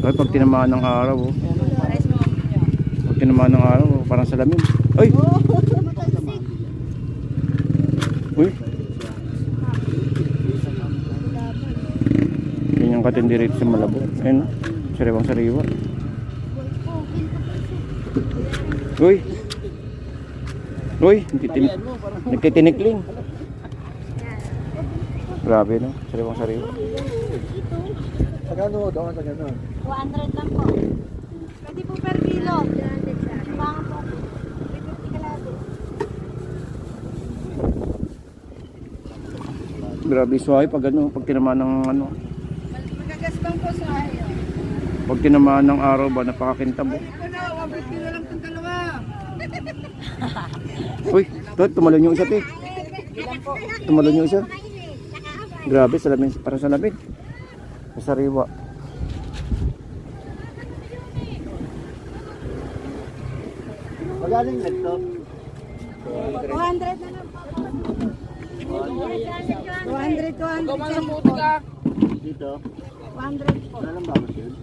Ay, pag tinamaan ng araw, oh. Pag tinamaan ng araw, oh, parang salamin. Ay! Uy! Yan yung katindi rito sa Malabo. Ayun, sariwang sariwa. Uy! Uy! Nagtitinikling. Grabe, no? Sariwang sariwa. Pagkano doon sa gano'n? 200 lang po. Pwede po per kilo. Mga po. 350 kalado. Grabe suhay pag ano, pag tinamaan ng ano. Magagasbang po sa ayo. Pag tinamaan ng araw ba, napakakintab. Ito na, 150 na lang itong dalawa. Uy, tumalon yung isa, te. Tumalon yung isa. Grabe, salamin, para salamin. Sa sariwa. Magaling nito. 200 na lang po. 200. Dito. 200 po. Wala lang bawas yun.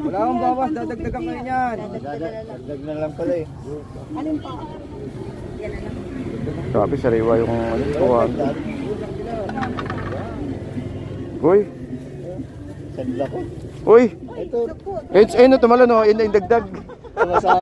Wala akong bawas, dadagdagan kayo niyan. Dagdag na lang pala eh. Alin po? Grabe, sariwa yung ano, tuwan. Uy! Sandla ko. Uy! Ito. Ayun, tumalon, oh. Ayun na yung dagdag.